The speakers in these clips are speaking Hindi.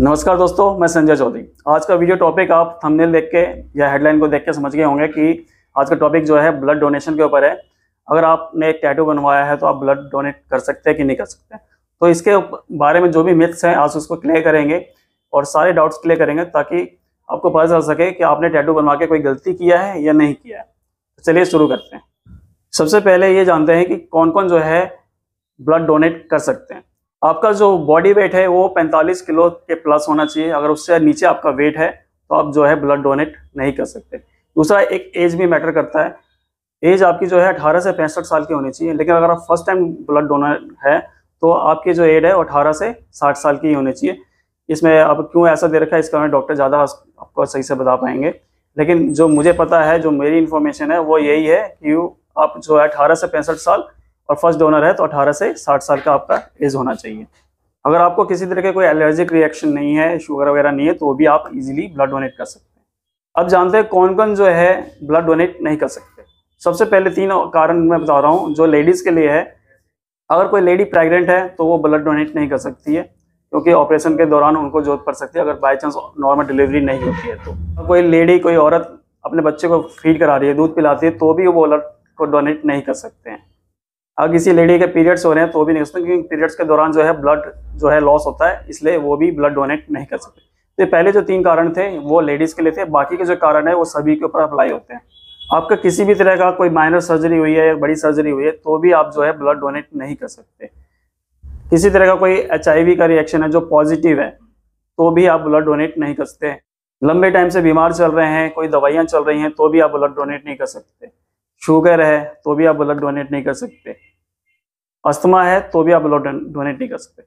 नमस्कार दोस्तों, मैं संजय चौधरी। आज का वीडियो टॉपिक आप थंबनेल देख के या हेडलाइन को देख के समझ गए होंगे कि आज का टॉपिक जो है ब्लड डोनेशन के ऊपर है। अगर आपने एक टैटू बनवाया है तो आप ब्लड डोनेट कर सकते हैं कि नहीं कर सकते। तो इसके बारे में जो भी मिथ्स हैं आज उसको क्लियर करेंगे और सारे डाउट्स क्लियर करेंगे ताकि आपको पता चल सके कि आपने टैटू बनवा के कोई गलती किया है या नहीं किया है। तो चलिए शुरू करते हैं। सबसे पहले ये जानते हैं कि कौन कौन जो है ब्लड डोनेट कर सकते हैं। आपका जो बॉडी वेट है वो 45 किलो के प्लस होना चाहिए। अगर उससे नीचे आपका वेट है तो आप जो है ब्लड डोनेट नहीं कर सकते। दूसरा, एक एज भी मैटर करता है। एज आपकी जो है 18 से 65 साल की होनी चाहिए, लेकिन अगर आप फर्स्ट टाइम ब्लड डोनर है तो आपकी जो एज है वो 18 से 60 साल की होनी चाहिए। इसमें अब क्यों ऐसा दे रखा है इसका मैं डॉक्टर ज़्यादा आपको सही से बता पाएंगे, लेकिन जो मुझे पता है, जो मेरी इन्फॉर्मेशन है वो यही है कि आप जो है 18 से 65 साल और फर्स्ट डोनर है तो 18 से 60 साल का आपका एज होना चाहिए। अगर आपको किसी तरह के कोई एलर्जिक रिएक्शन नहीं है, शुगर वगैरह नहीं है, तो भी आप इजीली ब्लड डोनेट कर सकते हैं। अब जानते हैं कौन कौन जो है ब्लड डोनेट नहीं कर सकते। सबसे पहले 3 कारण मैं बता रहा हूँ जो लेडीज़ के लिए है। अगर कोई लेडी प्रेग्नेंट है तो वो ब्लड डोनेट नहीं कर सकती है, क्योंकि ऑपरेशन के दौरान उनको जरूरत पड़ सकती है अगर बाई चांस नॉर्मल डिलीवरी नहीं होती है। तो कोई लेडी, कोई औरत अपने बच्चे को फीड करा रही है, दूध पिलाती है, तो भी वो ब्लड को डोनेट नहीं कर सकते हैं। अगर किसी लेडी के पीरियड्स हो रहे हैं तो भी नहीं कर सकते, क्योंकि पीरियड्स के दौरान जो है ब्लड जो है लॉस होता है, इसलिए वो भी ब्लड डोनेट नहीं कर सकते। तो पहले जो 3 कारण थे वो लेडीज़ के लिए थे, बाकी के जो कारण है वो सभी के ऊपर अप्लाई होते हैं। आपका किसी भी तरह का कोई माइनर सर्जरी हुई है या बड़ी सर्जरी हुई है तो भी आप जो है ब्लड डोनेट नहीं कर सकते। किसी तरह का कोई HIV का रिएक्शन है जो पॉजिटिव है तो भी आप ब्लड डोनेट नहीं कर सकते। लंबे टाइम से बीमार चल रहे हैं, कोई दवाइयाँ चल रही हैं तो भी आप ब्लड डोनेट नहीं कर सकते। शुगर है तो भी आप ब्लड डोनेट नहीं कर सकते। अस्थमा है तो भी आप ब्लड डोनेट नहीं कर सकते।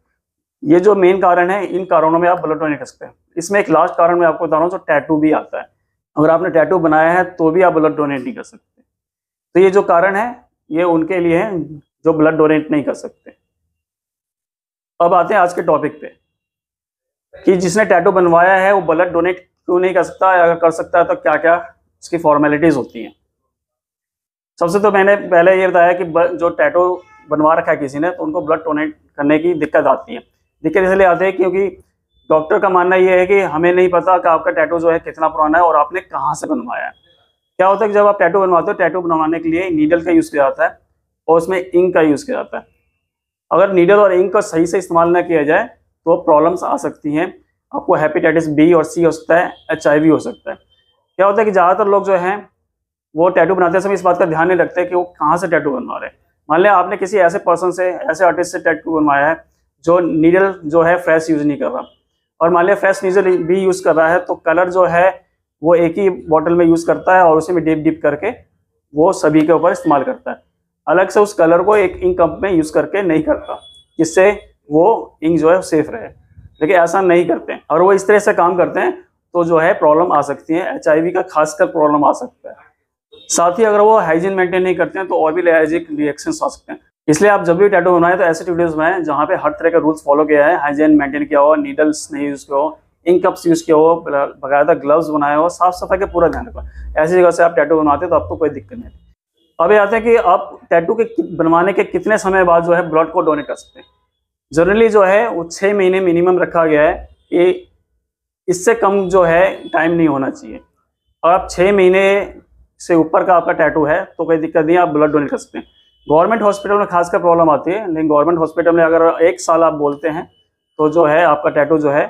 ये जो मेन कारण है, इन कारणों में आप ब्लड डोनेट कर सकते हैं। इसमें एक लास्ट कारण मैं आपको बता रहा हूँ, जो टैटू भी आता है। अगर आपने टैटू बनाया है तो भी आप ब्लड डोनेट नहीं कर सकते। तो ये जो कारण है ये उनके लिए है जो ब्लड डोनेट नहीं कर सकते। अब आते हैं आज के टॉपिक पे कि जिसने टैटू बनवाया है वो ब्लड डोनेट क्यों नहीं कर सकता, अगर कर सकता है तो क्या क्या उसकी फॉर्मेलिटीज होती हैं। सबसे तो मैंने पहले ये बताया कि जो टैटू बनवा रखा है किसी ने तो उनको ब्लड डोनेट करने की दिक्कत आती है। दिक्कत इसलिए आती है क्योंकि डॉक्टर का मानना ये है कि हमें नहीं पता कि आपका टैटू जो है कितना पुराना है और आपने कहाँ से बनवाया है। क्या होता है कि जब आप टैटू बनवाते हो, टैटू बनवाने के लिए नीडल का यूज़ किया जाता है और उसमें इंक का यूज़ किया जाता है। अगर नीडल और इंक का सही से इस्तेमाल ना किया जाए तो प्रॉब्लम्स आ सकती हैं। आपको हेपेटाइटिस B और C हो सकता है, HIV हो सकता है। क्या होता है कि ज़्यादातर लोग जो हैं वो टैटू बनाते समय इस बात का ध्यान नहीं रखते कि वो कहाँ से टैटू बनवा रहे हैं। मान लिया आपने किसी ऐसे पर्सन से, ऐसे आर्टिस्ट से टैटू बनवाया है जो नीडल जो है फ्रेश यूज़ नहीं कर रहा, और मान लिया फ्रेश नीडल भी यूज़ कर रहा है तो कलर जो है वो एक ही बॉटल में यूज़ करता है और उसी में डिप करके वो सभी के ऊपर इस्तेमाल करता है। अलग से उस कलर को एक इंक कप में यूज़ करके नहीं करता, जिससे वो इंक जो है सेफ रहे। लेकिन ऐसा नहीं करते हैं। और वो इस तरह से काम करते हैं तो जो है प्रॉब्लम आ सकती है। HIV का खासकर प्रॉब्लम आ सकता है। साथ ही अगर वो हाइजीन मेंटेन नहीं करते हैं तो और भी एलर्जिक रिएक्शंस आ सकते हैं। इसलिए आप जब भी टैटू बनाए तो ऐसे टैटूज बनाएं जहाँ पे हर तरह का रूल्स फॉलो किया है, हाइजीन मेंटेन किया हो, नीडल्स नहीं यूज़ किया हो, इंक कप्स यूज़ किया हो, बाकायदा ग्लव्स बनाए हो, साफ सफाई का पूरा ध्यान रखो। ऐसी जगह से आप टैटू बनवाते तो आपको कोई दिक्कत नहीं। अब ये आते हैं कि आप टैटू के बनवाने के कितने समय बाद जो है ब्लड को डोनेट कर सकते हैं। जनरली जो है वो 6 महीने मिनिमम रखा गया है कि इससे कम जो है टाइम नहीं होना चाहिए। और आप 6 महीने से ऊपर का आपका टैटू है तो कोई दिक्कत नहीं, आप ब्लड डोनेट कर सकते हैं। गवर्नमेंट हॉस्पिटल में खासकर प्रॉब्लम आती है, लेकिन गवर्नमेंट हॉस्पिटल में अगर 1 साल आप बोलते हैं तो जो है आपका टैटू जो है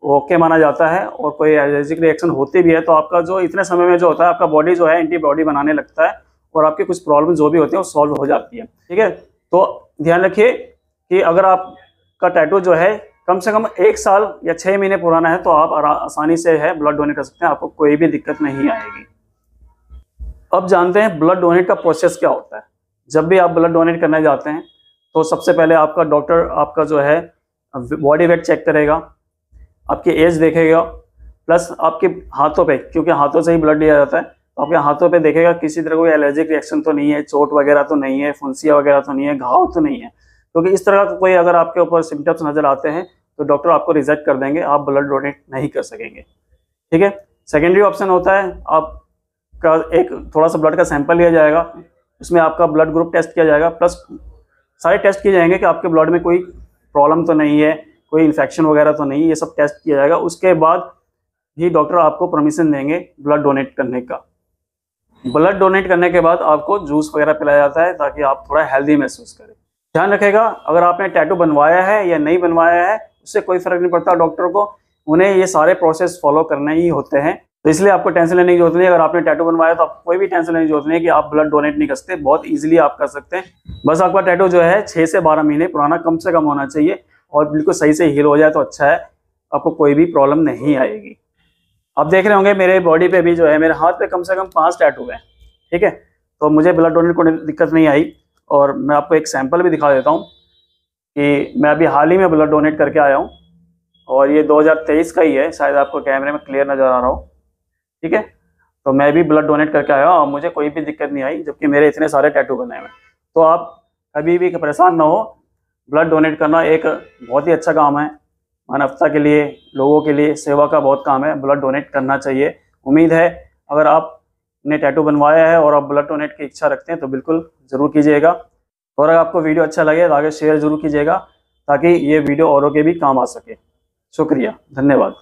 ओके माना जाता है। और कोई एलर्जिक रिएक्शन होती भी है तो आपका जो इतने समय में जो होता है आपका बॉडी जो है एंटीबॉडी बनाने लगता है और आपकी कुछ प्रॉब्लम जो भी होती है वो सॉल्व हो जाती है। ठीक है, तो ध्यान रखिए कि अगर आपका टैटू जो है कम से कम 1 साल या 6 महीने पुराना है तो आप आसानी से है ब्लड डोनेट कर सकते हैं, आपको कोई भी दिक्कत नहीं आएगी। अब जानते हैं ब्लड डोनेट का प्रोसेस क्या होता है। जब भी आप ब्लड डोनेट करने जाते हैं तो सबसे पहले आपका डॉक्टर आपका जो है बॉडी वेट चेक करेगा, आपकी एज देखेगा, प्लस आपके हाथों पे, क्योंकि हाथों से ही ब्लड लिया जाता है, तो आपके हाथों पे देखेगा किसी तरह कोई एलर्जिक रिएक्शन तो नहीं है, चोट वगैरह तो नहीं है, फुंसिया वगैरह तो नहीं है, घाव तो नहीं है। क्योंकि इस तरह का कोई अगर आपके ऊपर सिम्टम्स नजर आते हैं तो डॉक्टर आपको रिजेक्ट कर देंगे, आप ब्लड डोनेट नहीं कर सकेंगे। ठीक है, सेकेंडरी ऑप्शन होता है आपका एक थोड़ा सा ब्लड का सैंपल लिया जाएगा, उसमें आपका ब्लड ग्रुप टेस्ट किया जाएगा, प्लस सारे टेस्ट किए जाएंगे कि आपके ब्लड में कोई प्रॉब्लम तो नहीं है, कोई इन्फेक्शन वगैरह तो नहीं, ये सब टेस्ट किया जाएगा। उसके बाद ही डॉक्टर आपको परमिशन देंगे ब्लड डोनेट करने का। ब्लड डोनेट करने के बाद आपको जूस वगैरह पिलाया जाता है ताकि आप थोड़ा हेल्दी महसूस करें। ध्यान रखेगा, अगर आपने टैटू बनवाया है या नहीं बनवाया है उससे कोई फर्क नहीं पड़ता डॉक्टर को, उन्हें ये सारे प्रोसेस फॉलो करने ही होते हैं। तो इसलिए आपको टेंशन लेने की जरूरत नहीं है। अगर आपने टैटू बनवाया तो आपको कोई भी टेंशन लेने की जरूरत नहीं है कि आप ब्लड डोनेट नहीं कर सकते, बहुत ईजिली आप कर सकते हैं। बस आपका टैटू जो है 6 से 12 महीने पुराना कम से कम होना चाहिए और बिल्कुल सही से हील हो जाए तो अच्छा है, आपको कोई भी प्रॉब्लम नहीं आएगी। आप देख रहे होंगे मेरे बॉडी पे भी जो है, मेरे हाथ पे कम से कम 5 टैटू हैं, ठीक है। तो मुझे ब्लड डोनेट को दिक्कत नहीं आई। और मैं आपको एक सैंपल भी दिखा देता हूँ कि मैं अभी हाल ही में ब्लड डोनेट करके आया हूँ और ये 2023 का ही है, शायद आपको कैमरे में क्लियर नज़र आ रहा हो, ठीक है। तो मैं भी ब्लड डोनेट करके आया और मुझे कोई भी दिक्कत नहीं आई, जबकि मेरे इतने सारे टैटू बने हुए। तो आप कभी भी परेशान ना हो, ब्लड डोनेट करना एक बहुत ही अच्छा काम है, मानवता के लिए, लोगों के लिए सेवा का बहुत काम है, ब्लड डोनेट करना चाहिए। उम्मीद है अगर आपने टैटू बनवाया है और आप ब्लड डोनेट की इच्छा रखते हैं तो बिल्कुल ज़रूर कीजिएगा। और अगर आपको वीडियो अच्छा लगे तो आगे शेयर ज़रूर कीजिएगा ताकि ये वीडियो औरों के भी काम आ सके। शुक्रिया, धन्यवाद।